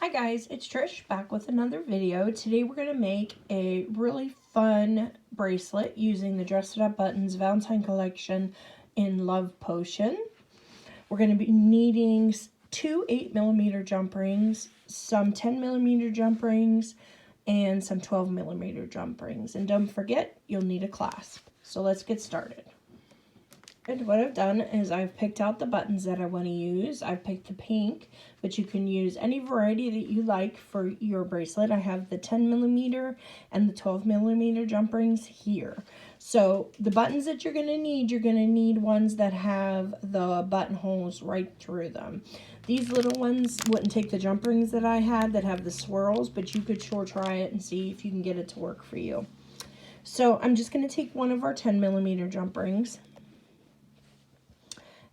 Hi guys, it's Trish back with another video. Today we're going to make a really fun bracelet using the Dress It Up Buttons Valentine Collection in Love Potion. We're going to be needing two 8mm jump rings, some 10mm jump rings, and some 12mm jump rings. And don't forget, you'll need a clasp. So let's get started. And what I've done is I've picked out the buttons that I want to use. I've picked the pink, but you can use any variety that you like for your bracelet. I have the 10mm and the 12mm jump rings here. So the buttons that you're going to need ones that have the buttonholes right through them. These little ones wouldn't take the jump rings that I had that have the swirls, but you could sure try it and see if you can get it to work for you. So I'm just going to take one of our 10mm jump rings,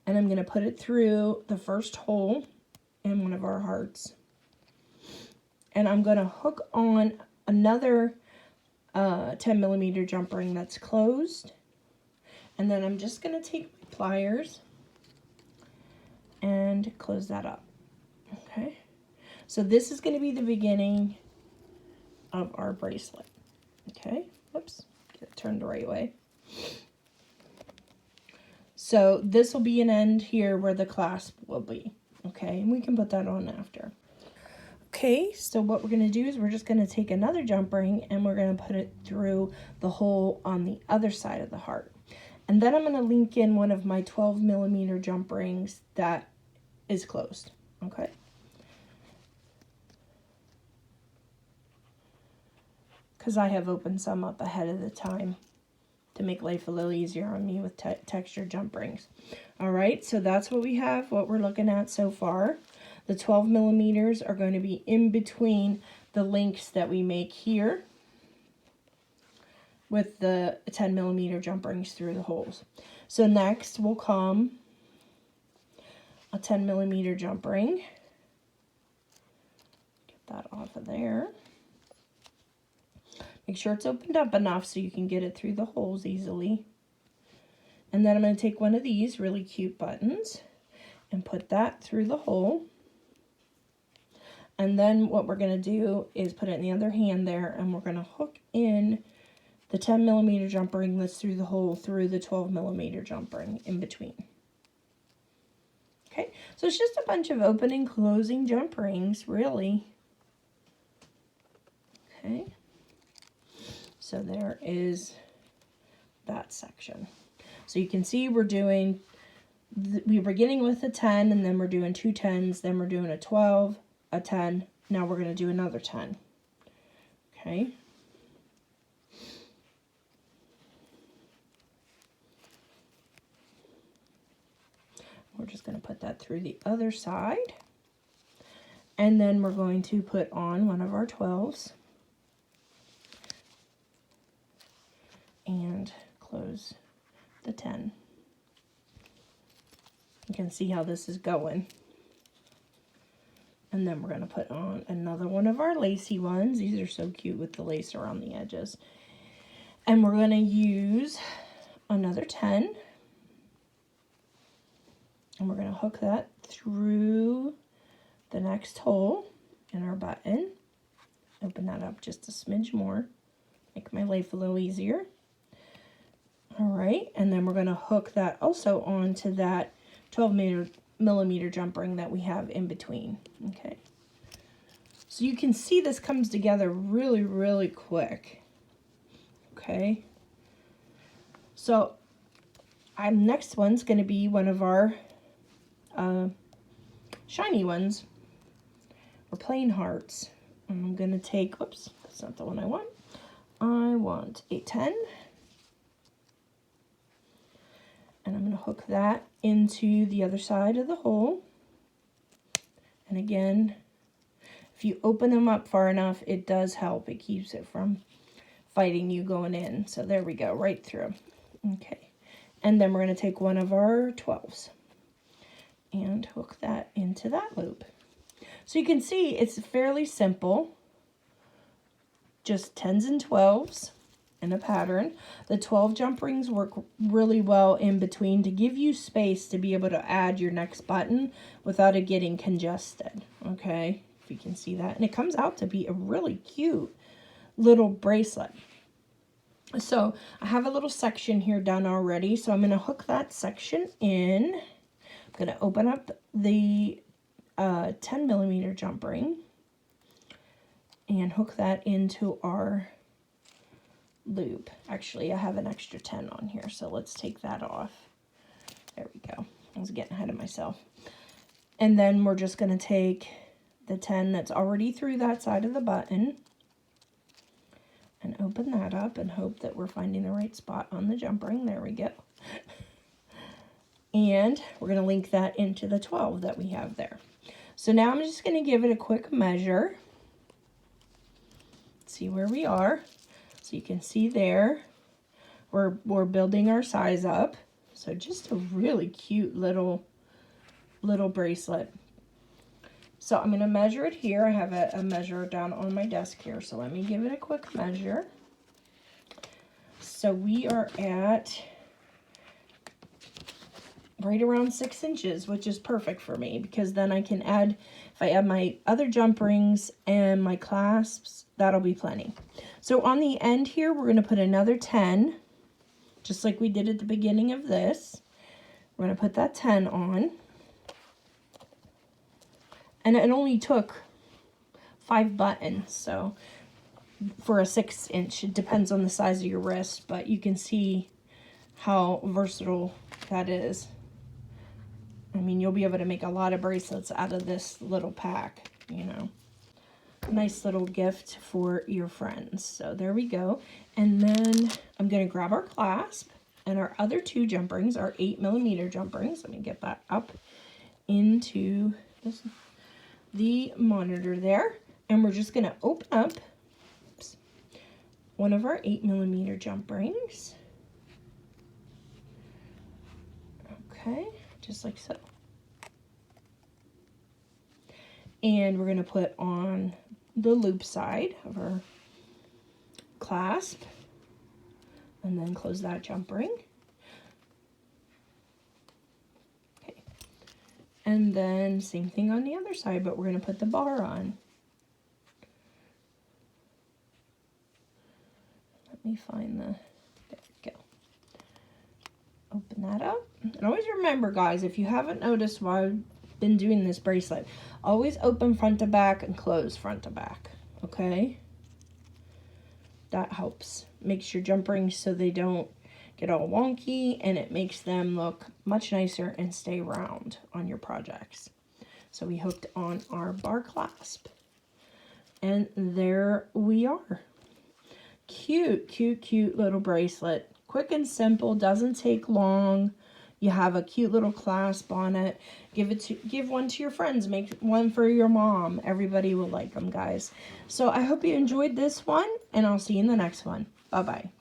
and I'm going to put it through the first hole in one of our hearts. And I'm going to hook on another 10mm jump ring that's closed. And then I'm just going to take my pliers and close that up. Okay. So this is going to be the beginning of our bracelet. Okay. Oops. Get it turned the right way. So this will be an end here where the clasp will be, okay? And we can put that on after. Okay, so what we're going to do is we're just going to take another jump ring and we're going to put it through the hole on the other side of the heart. And then I'm going to link in one of my 12mm jump rings that is closed, okay? Because I have opened some up ahead of the time to make life a little easier on me with textured jump rings. All right, so that's what we have, what we're looking at so far. The 12mm are going to be in between the links that we make here with the 10mm jump rings through the holes. So next will come a 10mm jump ring. Get that off of there. Make sure it's opened up enough so you can get it through the holes easily. And then I'm going to take one of these really cute buttons and put that through the hole. And then what we're going to do is put it in the other hand there, and we're going to hook in the 10mm jump ring that's through the hole through the 12mm jump ring in between. Okay, so it's just a bunch of opening, closing jump rings, really. Okay. So there is that section. So you can see we're doing, we were beginning with a 10, and then we're doing two 10s, then we're doing a 12, a 10, now we're going to do another 10. Okay. We're just going to put that through the other side. And then we're going to put on one of our 12s. And close the 10. You can see how this is going. And then we're going to put on another one of our lacy ones. These are so cute with the lace around the edges. And we're going to use another 10. And we're going to hook that through the next hole in our button. Open that up just a smidge more. Make my life a little easier. All right, and then we're going to hook that also onto that 12mm jump ring that we have in between. Okay, so you can see this comes together really, really quick. Okay, so our next one's going to be one of our shiny ones, or plain hearts. And I'm going to take, whoops, that's not the one I want. I want a 10. And I'm going to hook that into the other side of the hole. And again, if you open them up far enough, it does help. It keeps it from fighting you going in. So there we go, right through. Okay. And then we're going to take one of our 12s and hook that into that loop. So you can see it's fairly simple. Just 10s and 12s. In a pattern. The 12 jump rings work really well in between to give you space to be able to add your next button without it getting congested, okay? if you can see that. And it comes out to be a really cute little bracelet. So I have a little section here done already. So I'm going to hook that section in. I'm going to open up the 10 millimeter jump ring and hook that into our loop. Actually, I have an extra 10 on here, so let's take that off. There we go. I was getting ahead of myself. And then we're just going to take the 10 that's already through that side of the button and open that up and hope that we're finding the right spot on the jump ring. There we go. And we're going to link that into the 12 that we have there. So now I'm just going to give it a quick measure. See where we are. So you can see there, we're building our size up. So just a really cute little bracelet. So I'm going to measure it here. I have a measure down on my desk here. So let me give it a quick measure. So we are at right around 6 inches, which is perfect for me because then I can add, if I add my other jump rings and my clasps, that'll be plenty. So on the end here, we're going to put another 10, just like we did at the beginning of this. We're going to put that 10 on. And it only took 5 buttons, so for a 6 inch, it depends on the size of your wrist, but you can see how versatile that is. I mean, you'll be able to make a lot of bracelets out of this little pack, you know. Nice little gift for your friends. So there we go. And then I'm going to grab our clasp, and our other 2 jump rings are 8 millimeter jump rings. Let me get that up into the monitor there. And we're just going to open up one of our 8 millimeter jump rings. Okay, just like so. And we're going to put on the loop side of our clasp and then close that jump ring. Okay. And then same thing on the other side, but we're going to put the bar on. Let me find the, there we go. Open that up. And always remember, guys, if you haven't noticed while I've been doing this bracelet, always open front to back and close front to back, okay? That helps. Makes your jump rings so they don't get all wonky, and it makes them look much nicer and stay round on your projects. So we hooked on our bar clasp, and there we are. Cute, cute, cute little bracelet. Quick and simple, doesn't take long. You have a cute little clasp on it. Give one to your friends. Make one for your mom. Everybody will like them, guys. So I hope you enjoyed this one, and I'll see you in the next one. Bye-bye.